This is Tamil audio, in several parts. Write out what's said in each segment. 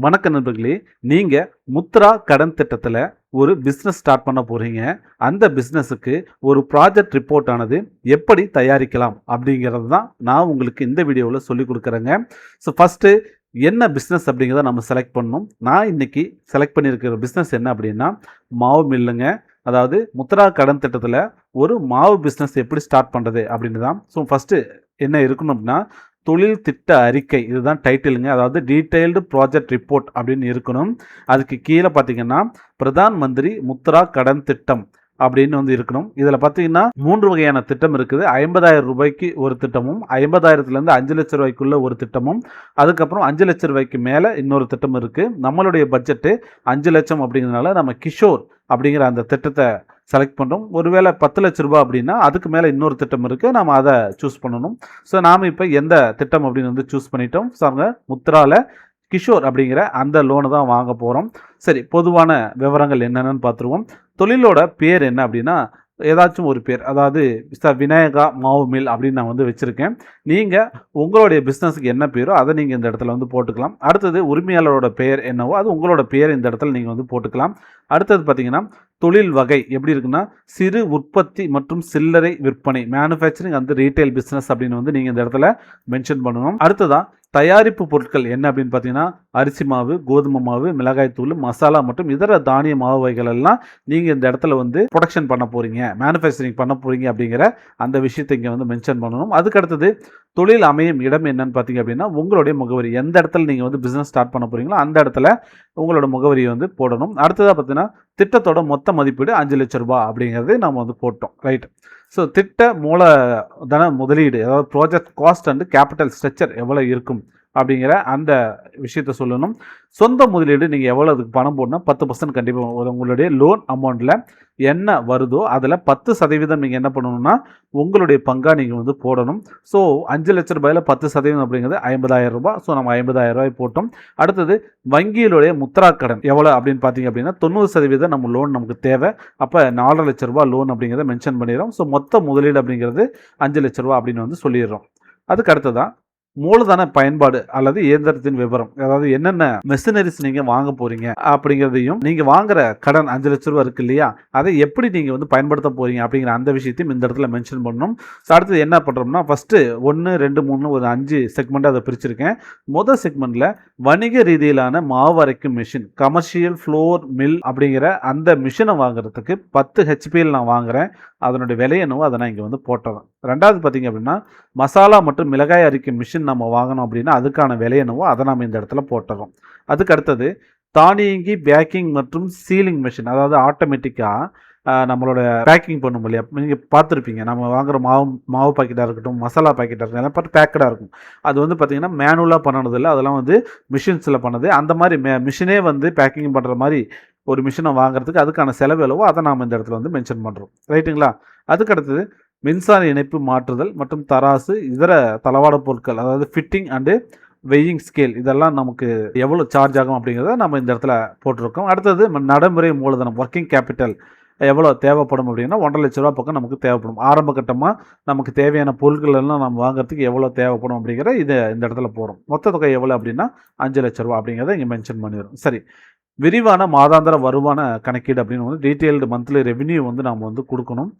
வணக்க நண்பர்களே. நீங்க முத்ரா கடன் திட்டத்துல ஒரு பிசினஸ் ஸ்டார்ட் பண்ண போறீங்க. அந்த பிசினஸுக்கு ஒரு ப்ராஜெக்ட் ரிப்போர்ட் ஆனது எப்படி தயாரிக்கலாம் அப்படிங்கிறது தான் நான் உங்களுக்கு இந்த வீடியோவில் சொல்லிக் கொடுக்குறேங்க. ஸோ ஃபஸ்ட்டு என்ன பிஸ்னஸ் அப்படிங்கிறத நம்ம செலக்ட் பண்ணணும். நான் இன்னைக்கு செலக்ட் பண்ணியிருக்கிற பிஸ்னஸ் என்ன அப்படின்னா மாவு மில்லுங்க. அதாவது முத்ரா கடன் திட்டத்தில் ஒரு மாவு பிஸ்னஸ் எப்படி ஸ்டார்ட் பண்ணுறது அப்படின்னு தான். ஸோ ஃபஸ்ட்டு என்ன இருக்கணும் அப்படின்னா தொழில் திட்ட அறிக்கை, இதுதான் டைட்டிலுங்க. அதாவது டீடைல்டு ப்ராஜெக்ட் ரிப்போர்ட் அப்படின்னு இருக்கணும். அதுக்கு கீழே பார்த்தீங்கன்னா பிரதான் மந்திரி முத்ரா கடன் திட்டம் அப்படின்னு வந்து இருக்கணும். இதில் பார்த்தீங்கன்னா 3 வகையான திட்டம் இருக்குது. 50,000 ரூபாய்க்கு ஒரு திட்டமும், 50,000லேருந்து 5 லட்சம் ரூபாய்க்குள்ள ஒரு திட்டமும், அதுக்கப்புறம் 5 லட்சம் ரூபாய்க்கு மேலே இன்னொரு திட்டம் இருக்குது. நம்மளுடைய பட்ஜெட்டு 5 லட்சம் அப்படிங்கிறதுனால நம்ம கிஷோர் அப்படிங்கிற அந்த திட்டத்தை செலக்ட் பண்ணுறோம். ஒருவேளை 10 லட்ச ரூபா அப்படின்னா அதுக்கு மேலே இன்னொரு திட்டம் இருக்குது, நம்ம அதை சூஸ் பண்ணணும். ஸோ நாம் இப்போ எந்த திட்டம் அப்படின்னு வந்து சூஸ் பண்ணிட்டோம். ஸோ அங்கே முத்ராவில் கிஷோர் அப்படிங்கிற அந்த லோனை தான் வாங்க போகிறோம். சரி, பொதுவான விவரங்கள் என்னென்னு பார்த்துருவோம். தொழிலோட பேர் என்ன அப்படின்னா ஏதாச்சும் ஒரு பேர், அதாவது விநாயகா மாவு மில் அப்படின்னு நான் வந்து வச்சுருக்கேன். நீங்கள் உங்களுடைய பிஸ்னஸுக்கு என்ன பேரோ அதை நீங்கள் இந்த இடத்துல வந்து போட்டுக்கலாம். அடுத்தது உரிமையாளரோட பெயர் என்னவோ அது உங்களோட பெயர் இந்த இடத்துல நீங்கள் வந்து போட்டுக்கலாம். அடுத்தது பார்த்தீங்கன்னா தொழில் வகை எப்படி இருக்குன்னா சிறு உற்பத்தி மற்றும் சில்லறை விற்பனை, மேனுஃபேக்சரிங் அந்த ரீட்டைல் பிஸ்னஸ் அப்படின்னு வந்து நீங்கள் இந்த இடத்துல மென்ஷன் பண்ணணும். அடுத்ததான் தயாரிப்பு பொருட்கள் என்ன அப்படின்னு பார்த்தீங்கன்னா அரிசி மாவு, கோதுமை மாவு, மிளகாய் தூள், மசாலா மற்றும் இதர தானிய மாவு வகைகள் எல்லாம் நீங்கள் இந்த இடத்துல வந்து ப்ரொடக்ஷன் பண்ண போகிறீங்க, மேனுஃபேக்சரிங் பண்ண போகிறீங்க அப்படிங்கிற அந்த விஷயத்தை இங்கே வந்து மென்ஷன் பண்ணணும். அதுக்கு அடுத்தது தொழில் அமையும் இடம் என்னன்னு பார்த்தீங்க அப்படின்னா உங்களுடைய முகவரி, எந்த இடத்துல நீங்கள் வந்து பிஸ்னஸ் ஸ்டார்ட் பண்ண போகிறீங்களோ அந்த இடத்துல உங்களோட முகவரியை வந்து போடணும். அடுத்ததாக பார்த்தீங்கன்னா திட்டத்தோட மொத்த மதிப்பீடு 5 லட்சம் ரூபாய் அப்படிங்கிறது நம்ம வந்து போட்டோம். ரைட். ஸோ திட்ட மூலதன முதலீடு, அதாவது project cost and capital structure எவ்வளோ இருக்கும் அப்படிங்கிற அந்த விஷயத்த சொல்லணும். சொந்த முதலீடு நீங்கள் எவ்வளோ அதுக்கு பணம் போடணும், 10% கண்டிப்பாக உங்களுடைய லோன் அமௌண்ட்டில் என்ன வருதோ அதில் 10% நீங்கள் என்ன பண்ணணும்னா உங்களுடைய பங்காக நீங்கள் வந்து போடணும். ஸோ 5 லட்ச ரூபாயில் 10% அப்படிங்கிறது 50,000 ரூபாய். ஸோ நம்ம 50,000 ரூபாய் போட்டோம். அடுத்தது வங்கியிலுடைய முத்ரா கடன் எவ்வளோ அப்படின்னு பார்த்தீங்க அப்படின்னா 90% நம்ம லோன் நமக்கு தேவை. அப்போ 4 லட்ச ரூபாய் லோன் அப்படிங்கிறத மென்ஷன் பண்ணிடுறோம். ஸோ மொத்த முதலீடு அப்படிங்கிறது 5 லட்ச ரூபா அப்படின்னு வந்து சொல்லிடுறோம். அதுக்கு அடுத்ததான் மூலதன பயன்பாடு அல்லது இயந்திரத்தின் விவரம், அதாவது என்னென்ன மெஷினரிஸ் நீங்க வாங்க போறீங்க அப்படிங்கிறதையும், நீங்க வாங்குற கடன் 5 லட்ச ரூபா இருக்கு இல்லையா, அதை எப்படி நீங்க வந்து பயன்படுத்த போறீங்க அப்படிங்கிற அந்த விஷயத்தையும் இந்த இடத்துல மென்ஷன் பண்ணணும். அடுத்தது என்ன பண்றோம்னா ஃபர்ஸ்ட் 1 2 3 ஒரு 5 செக்மெண்ட் அதை பிரிச்சிருக்கேன். முதல் செக்மெண்ட்ல வணிக ரீதியிலான மாவு அரைக்கும் மிஷின், கமர்ஷியல் ஃப்ளோர் மில் அப்படிங்கிற அந்த மிஷினை வாங்குறதுக்கு 10 ஹெச்பியில் நான் வாங்குறேன். அதனுடைய விலை என்னவோ அதை நான் இங்கே வந்து போட்டுறேன். ரெண்டாவது பார்த்தீங்க அப்படின்னா மசாலா மற்றும் மிளகாய் அரைக்கும் மிஷின் நம்ம வாங்கணும் அப்படின்னா அதுக்கான விலை என்னவோ அதை நம்ம இந்த இடத்துல போட்டுறோம். அதுக்கு அடுத்தது தானியங்கி பேக்கிங் மற்றும் சீலிங் மிஷின், அதாவது ஆட்டோமேட்டிக்காக நம்மளோட பேக்கிங் பண்ணும் இல்லையா, நீங்கள் பார்த்துருப்பீங்க. நம்ம வாங்குகிற மாவு பாக்கெட்டாக இருக்கட்டும், மசாலா பாக்கெட்டாக இருக்கட்டும், எல்லாம் பார்த்து பேக்கடாக இருக்கும். அது வந்து பார்த்திங்கன்னா மேனுவலாக பண்ணது இல்லை, அதெல்லாம் வந்து மிஷின்ஸில் பண்ணது. அந்த மாதிரி மிஷினே வந்து பேக்கிங் பண்ணுற மாதிரி ஒரு மிஷினை வாங்குறதுக்கு அதுக்கான செலவு எவ்வளவோ அதை நாம் இந்த இடத்துல வந்து மென்ஷன் பண்ணுறோம். ரைட்டுங்களா? அதுக்கு அடுத்தது மின்சார இணைப்பு மாற்றுதல் மற்றும் தராசு, இதர தளவாட பொருட்கள், அதாவது ஃபிட்டிங் அண்டு வெயிங் ஸ்கேல், இதெல்லாம் நமக்கு எவ்வளோ சார்ஜ் ஆகும் அப்படிங்கிறத நம்ம இந்த இடத்துல போட்டிருக்கோம். அடுத்தது நடைமுறை மூலதனம், ஒர்க்கிங் கேபிட்டல் எவ்வளோ தேவைப்படும் அப்படின்னா 1.5 லட்ச ரூபா பக்கம் நமக்கு தேவைப்படும். ஆரம்ப கட்டமாக நமக்கு தேவையான பொருட்கள் எல்லாம் நம்ம வாங்குறதுக்கு எவ்வளோ தேவைப்படும் அப்படிங்கிற இதை இந்த இடத்துல போகிறோம். மொத்த தொகை எவ்வளோ அப்படின்னா 5 லட்ச ரூபா அப்படிங்கிறத இங்கே மென்ஷன் பண்ணிடுறோம். சரி, விரிவான மாதாந்திர வருமான கணக்கீடு அப்படின்னு வந்து டீட்டெயில்டு மந்த்லி ரெவென்யூ வந்து நம்ம வந்து கொடுக்கணும்.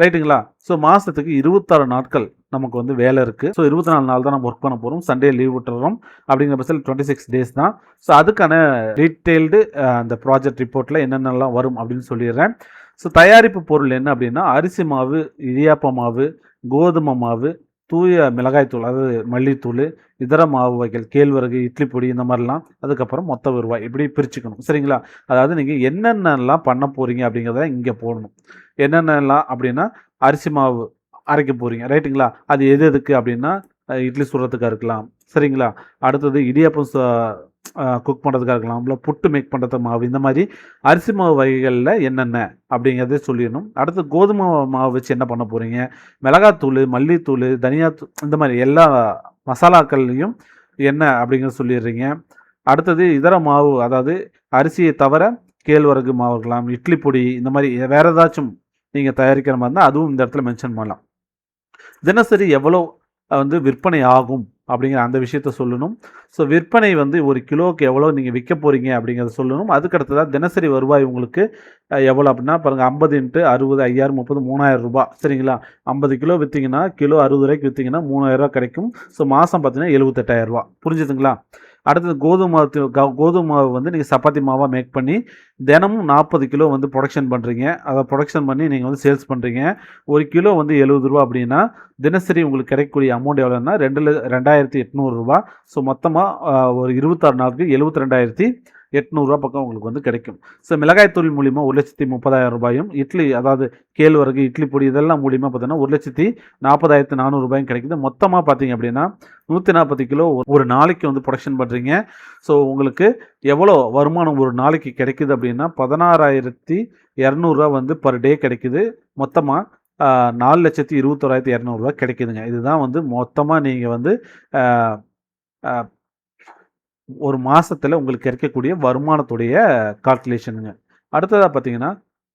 ரைட்டுங்களா? ஸோ மாதத்துக்கு 26 நாட்கள் நமக்கு வந்து வேலை இருக்குது. ஸோ 24 நாள் தான் நம்ம ஒர்க் பண்ண போகிறோம். சண்டே லீவ் விட்டுறோம். அப்படிங்கிற பட்சத்தில் 26 டேஸ் தான். ஸோ அதுக்கான டீட்டெயில்டு அந்த ப்ராஜெக்ட் ரிப்போர்ட்டில் என்னென்னலாம் வரும் அப்படின்னு சொல்லிடுறேன். ஸோ தயாரிப்பு பொருள் என்ன அப்படின்னா அரிசி மாவு, இடியாப்ப மாவு, கோதுமை மாவு, தூய மிளகாய்த்தூள், அதாவது மல்லித்தூள், இதர மாவு வகைகள், கேழ்வரகு, இட்லி பொடி, இந்த மாதிரிலாம். அதுக்கப்புறம் மொத்த வருவாய் இப்படி பிரிச்சுக்கணும். சரிங்களா? அதாவது நீங்கள் என்னென்னலாம் பண்ண போகிறீங்க அப்படிங்கிறத இங்கே போடணும். என்னென்னலாம் அப்படின்னா அரிசி மாவு அரைக்க போகிறீங்க. ரைட்டுங்களா? அது எது எதுக்கு அப்படின்னா இட்லி சுடுறதுக்காக இருக்கலாம். சரிங்களா? அடுத்தது இடியாப்பம் குக் பண்ணுறதுக்காக இருக்கலாம், இல்லை புட்டு மேக் பண்ணுறது மாவு, இந்த மாதிரி அரிசி மாவு வகைகளில் என்னென்ன அப்படிங்கிறத சொல்லிடணும். அடுத்து கோதுமை மாவு வச்சு என்ன பண்ண போகிறீங்க, மிளகாத்தூள், மல்லித்தூள், தனியாத்தூள், இந்த மாதிரி எல்லா மசாலாக்கள்லையும் என்ன அப்படிங்கிறத சொல்லிடுறீங்க. அடுத்தது இதர மாவு, அதாவது அரிசியை தவிர கேழ்வரகு மாவு இருக்கலாம், இட்லி பொடி, இந்த மாதிரி வேறு ஏதாச்சும் நீங்கள் தயாரிக்கிற மாதிரி இருந்தால் அதுவும் இந்த இடத்துல மென்ஷன் பண்ணலாம். தினசரி எவ்வளோ வந்து விற்பனை ஆகும் அப்படிங்கிற அந்த விஷயத்த சொல்லணும். ஸோ விற்பனை வந்து ஒரு கிலோவுக்கு எவ்வளோ நீங்கள் விற்க போகிறீங்க அப்படிங்கிறத சொல்லணும். அதுக்கடுத்ததாக தினசரி வருவாய் உங்களுக்கு எவ்வளோ அப்படின்னா பாருங்கள், 50 × 60 5000 30 3000 சரிங்களா. 50 கிலோ விற்றீங்கன்னா கிலோ 60 ரூபாய்க்கு விற்றீங்கன்னா 3000 கிடைக்கும். ஸோ மாதம் பார்த்தீங்கன்னா 78,000 புரிஞ்சுதுங்களா. அடுத்தது கோதுமை மாவு வந்து நீங்கள் சப்பாத்தி மாவாக மேக் பண்ணி தினமும் 40 கிலோ வந்து ப்ரொடக்ஷன் பண்ணுறீங்க. அதை ப்ரொடக்ஷன் பண்ணி நீங்கள் வந்து சேல்ஸ் பண்ணுறீங்க. ஒரு கிலோ வந்து 70 ரூபா அப்படின்னா தினசரி உங்களுக்கு கிடைக்கக்கூடிய அமௌண்ட் எவ்வளோன்னா 2800 ஸோ மொத்தமாக ஒரு 26 நாளுக்கு 72,800 பக்கம் உங்களுக்கு வந்து கிடைக்கும். ஸோ மிளகாய்த்தூள் மூலிமா 1,30,000 இட்லி அதாவது கேழ்வரகு இட்லி பொடி இதெல்லாம் மூலிமா பார்த்தீங்கன்னா 1,40,400 கிடைக்குது. மொத்தமாக பார்த்தீங்க அப்படின்னா 140 கிலோ ஒரு நாளைக்கு வந்து ப்ரொடக்ஷன் பண்ணுறீங்க. ஸோ உங்களுக்கு எவ்வளோ வருமானம் ஒரு நாளைக்கு கிடைக்குது அப்படின்னா 16,200 வந்து பர் டே கிடைக்குது. மொத்தமாக 4,21,200 கிடைக்குதுங்க. இதுதான் வந்து மொத்தமாக நீங்கள் வந்து ஒரு மாதத்தில் உங்களுக்கு கிடைக்கக்கூடிய வருமானத்துடைய கால்குலேஷனுங்க. அடுத்ததாக பார்த்தீங்கன்னா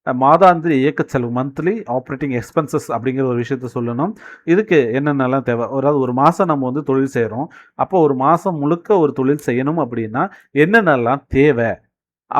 மாதாந்திர இயக்க செலவு மந்த்லி ஆப்ரேட்டிங் எக்ஸ்பென்சஸ் அப்படிங்கிற ஒரு விஷயத்த சொல்லணும். இதுக்கு என்னென்னலாம் தேவை, அதாவது ஒரு மாதம் நம்ம வந்து தொழில் செய்கிறோம். அப்போ ஒரு மாதம் முழுக்க ஒரு தொழில் செய்யணும் அப்படின்னா என்னென்னலாம் தேவை,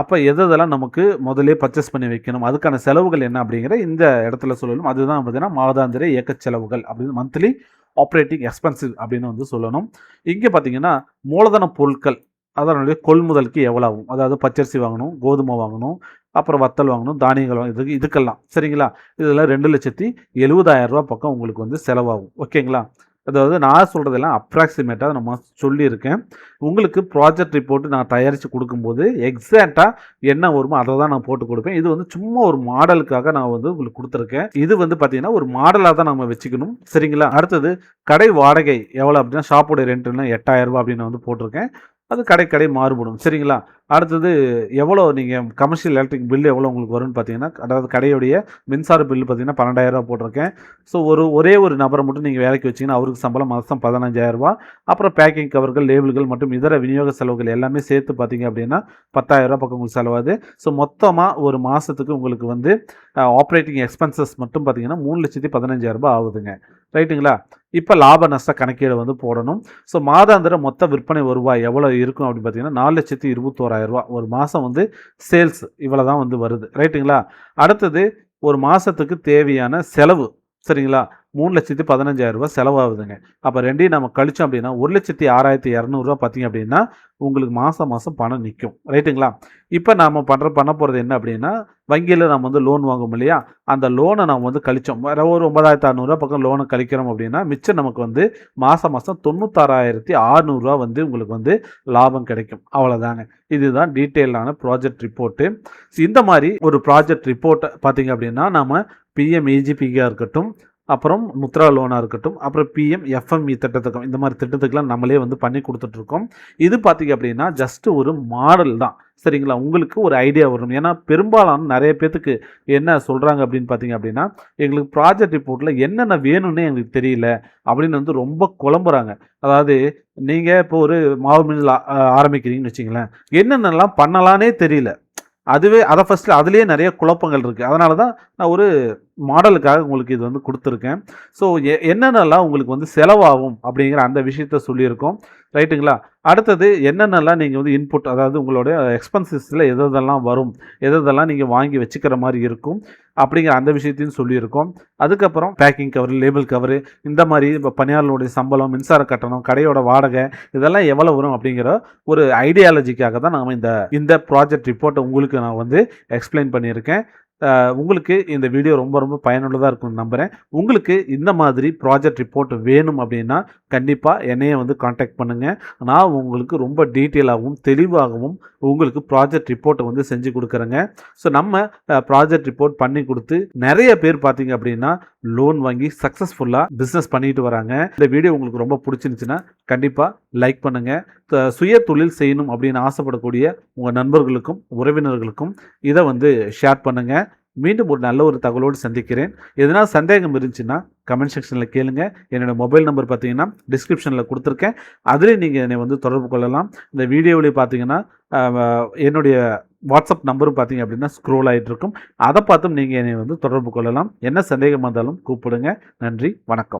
அப்போ எதெல்லாம் நமக்கு முதலே பர்ச்சேஸ் பண்ணி வைக்கணும், அதுக்கான செலவுகள் என்ன அப்படிங்கிற இந்த இடத்துல சொல்லணும். அதுதான் பார்த்தீங்கன்னா மாதாந்திர இயக்க செலவுகள் அப்படின்னு மந்த்லி ஆப்ரேட்டிங் எக்ஸ்பென்சிவ் அப்படின்னு வந்து சொல்லணும். இங்கே பார்த்தீங்கன்னா மூலதன பொருட்கள் அதனுடைய கொள்முதலுக்கு எவ்வளோ ஆகும், அதாவது பச்சரிசி வாங்கணும், கோதுமை வாங்கணும், அப்புறம் வத்தல் வாங்கணும், தானியங்கள் வாங்கணும், இதுக்கெல்லாம் சரிங்களா. இதில் 2,70,000 பக்கம் உங்களுக்கு வந்து செலவாகும். ஓகேங்களா. அதாவது நான் சொல்கிறதெல்லாம் அப்ராக்சிமேட்டாக நம்ம சொல்லியிருக்கேன். உங்களுக்கு ப்ராஜெக்ட் ரிப்போர்ட்டு நான் தயாரித்து கொடுக்கும்போது எக்ஸாக்டாக என்ன வருமோ அதை தான் நான் போட்டு கொடுப்பேன். இது வந்து சும்மா ஒரு மாடலுக்காக நான் வந்து உங்களுக்கு கொடுத்துருக்கேன். இது வந்து பார்த்திங்கன்னா ஒரு மாடலாக தான் நம்ம வச்சுக்கணும் சரிங்களா. அடுத்தது கடை வாடகை எவ்வளோ அப்படின்னா ஷாப்போடைய ரெண்ட்டுன்னா 8,000 அப்படின்னு வந்து போட்டிருக்கேன். அது கடை மாறுபடும் சரிங்களா. அடுத்தது எவ்வளோ நீங்கள் கமர்ஷியல் எலக்ட்ரிக் பில்லு எவ்வளோ உங்களுக்கு வரும்னு பார்த்தீங்கன்னா, அதாவது கடையுடைய மின்சார பில்லு பார்த்தீங்கன்னா 12,000 போட்டிருக்கேன். ஸோ ஒரே ஒரு நபரை மட்டும் நீங்கள் வேலைக்கு வச்சிங்கன்னா அவருக்கு சம்பளம் மாதம் 15,000. அப்புறம் பேக்கிங் கவர்கள் லேபிள்கள் மற்றும் இதர விநியோக செலவுகள் எல்லாமே சேர்த்து பார்த்தீங்க அப்படின்னா 10,000 பக்கம் உங்களுக்கு செலவாது. ஸோ மொத்தமாக ஒரு மாதத்துக்கு உங்களுக்கு வந்து ஆப்ரேட்டிங் எக்ஸ்பென்சஸ் மட்டும் பார்த்தீங்கன்னா 3,15,000 ஆகுதுங்க. ரைட்டுங்களா. இப்போ லாப நஷ்ட கணக்கீடு வந்து போடணும். ஸோ மாதாந்திர மொத்த விற்பனை வருவாய் எவ்வளோ இருக்கும் அப்படின்னு பார்த்தீங்கன்னா 4,21,000 ஒரு மாதம் வந்து சேல்ஸ் இவ்வளோ தான் வந்து வருது. ரைட்டுங்களா. அடுத்தது ஒரு மாதத்துக்கு தேவையான செலவு சரிங்களா 3,15,000 செலவாகுதுங்க. அப்போ ரெண்டையும் நம்ம கழிச்சோம் அப்படின்னா 1,06,200 பார்த்தீங்க அப்படின்னா உங்களுக்கு மாதம் பணம் நிற்கும். ரைட்டுங்களா. இப்போ நாம் பண்ண போகிறது என்ன அப்படின்னா, வங்கியில் நம்ம வந்து லோன் வாங்குவோம் இல்லையா, அந்த லோனை நம்ம வந்து கழிச்சோம். ஒரு 9,600 பக்கம் லோனை கழிக்கிறோம் அப்படின்னா மிச்சம் நமக்கு வந்து மாதம் 96,600 வந்து உங்களுக்கு வந்து லாபம் கிடைக்கும். அவ்வளோதாங்க. இதுதான் டீட்டெயிலான ப்ராஜெக்ட் ரிப்போர்ட்டு. இந்த மாதிரி ஒரு ப்ராஜெக்ட் ரிப்போர்ட்டை பார்த்தீங்க அப்படின்னா நம்ம PMEGPக்காக இருக்கட்டும், அப்புறம் முத்ரா லோனாக இருக்கட்டும், அப்புறம் PMFME திட்டத்துக்கும் இந்த மாதிரி திட்டத்துக்கெலாம் நம்மளே வந்து பண்ணி கொடுத்துட்ருக்கோம். இது பார்த்திங்க அப்படின்னா ஜஸ்ட்டு ஒரு மாடல் தான் சரிங்களா. உங்களுக்கு ஒரு ஐடியா வரும். ஏன்னா பெரும்பாலான நிறைய பேத்துக்கு என்ன சொல்கிறாங்க அப்படின்னு பார்த்தீங்க அப்படின்னா, எங்களுக்கு ப்ராஜெக்ட் ரிப்போர்ட்டில் என்னென்ன வேணும்னே எங்களுக்கு தெரியல அப்படின்னு வந்து ரொம்ப குழம்புறாங்க. அதாவது நீங்கள் இப்போ ஒரு மாவு மில் ஆரம்பிக்கிறீங்கன்னு வச்சிங்களேன், என்னென்னலாம் பண்ணலானே தெரியல. அதை ஃபஸ்ட்டு அதுலேயே நிறைய குழப்பங்கள் இருக்குது. அதனால தான் நான் ஒரு மாடலுக்காக உங்களுக்கு இது வந்து கொடுத்துருக்கேன். ஸோ என்னென்னலாம் உங்களுக்கு வந்து செலவாகும் அப்படிங்கிற அந்த விஷயத்த சொல்லியிருக்கோம். ரைட்டுங்களா. அடுத்தது என்னென்னலாம் நீங்கள் வந்து இன்புட், அதாவது உங்களோட எக்ஸ்பென்சஸில் எதெல்லாம் வரும், எதெல்லாம் நீங்கள் வாங்கி வச்சுக்கிற மாதிரி இருக்கும் அப்படிங்கிற அந்த விஷயத்தையும் சொல்லியிருக்கோம். அதுக்கப்புறம் பேக்கிங் கவர், லேபிள் கவரு, இந்த மாதிரி இப்போ பணியாளர்களுடைய சம்பளம், மின்சார கட்டணம், கடையோட வாடகை இதெல்லாம் எவ்வளோ வரும் அப்படிங்கிற ஒரு ஐடியாலஜிக்காக தான் நாம் இந்த ப்ராஜெக்ட் ரிப்போர்ட்டை உங்களுக்கு நான் வந்து எக்ஸ்பிளைன் பண்ணியிருக்கேன். உங்களுக்கு இந்த வீடியோ ரொம்ப பயனுள்ளதாக இருக்கும்னு நம்புகிறேன். உங்களுக்கு இந்த மாதிரி ப்ராஜெக்ட் ரிப்போர்ட் வேணும் அப்படின்னா கண்டிப்பாக என்னையே வந்து காண்டாக்ட் பண்ணுங்கள். நான் உங்களுக்கு ரொம்ப டீட்டெயிலாகவும் தெளிவாகவும் உங்களுக்கு ப்ராஜெக்ட் ரிப்போர்ட்டை வந்து செஞ்சு கொடுக்குறேங்க. ஸோ நம்ம ப்ராஜெக்ட் ரிப்போர்ட் பண்ணி கொடுத்து நிறைய பேர் பார்த்தீங்க அப்படின்னா லோன் வாங்கி சக்ஸஸ்ஃபுல்லாக பிஸ்னஸ் பண்ணிட்டு வராங்க. இந்த வீடியோ உங்களுக்கு ரொம்ப பிடிச்சிருந்துச்சுன்னா கண்டிப்பாக லைக் பண்ணுங்கள். சுய தொழில் செய்யணும் அப்படின்னு ஆசைப்படக்கூடிய உங்கள் நண்பர்களுக்கும் உறவினர்களுக்கும் இதை வந்து ஷேர் பண்ணுங்கள். மீண்டும் ஒரு நல்ல ஒரு தகவலோடு சந்திக்கிறேன். எதனா சந்தேகம் இருந்துச்சுன்னா கமெண்ட் செக்ஷனில் கேளுங்க. என்னோடய மொபைல் நம்பர் பார்த்தீங்கன்னா டிஸ்கிரிப்ஷனில் கொடுத்துருக்கேன். அதிலே நீங்கள் என்னை வந்து தொடர்பு கொள்ளலாம். இந்த வீடியோவிலே பார்த்தீங்கன்னா என்னுடைய வாட்ஸ்அப் நம்பரும் பார்த்தீங்க அப்படின்னா ஸ்க்ரோல் ஆகிட்டு இருக்கும். அதை பார்த்தும் நீங்கள் என்னை வந்து தொடர்பு கொள்ளலாம். என்ன சந்தேகம் வந்தாலும் கூப்பிடுங்க. நன்றி, வணக்கம்.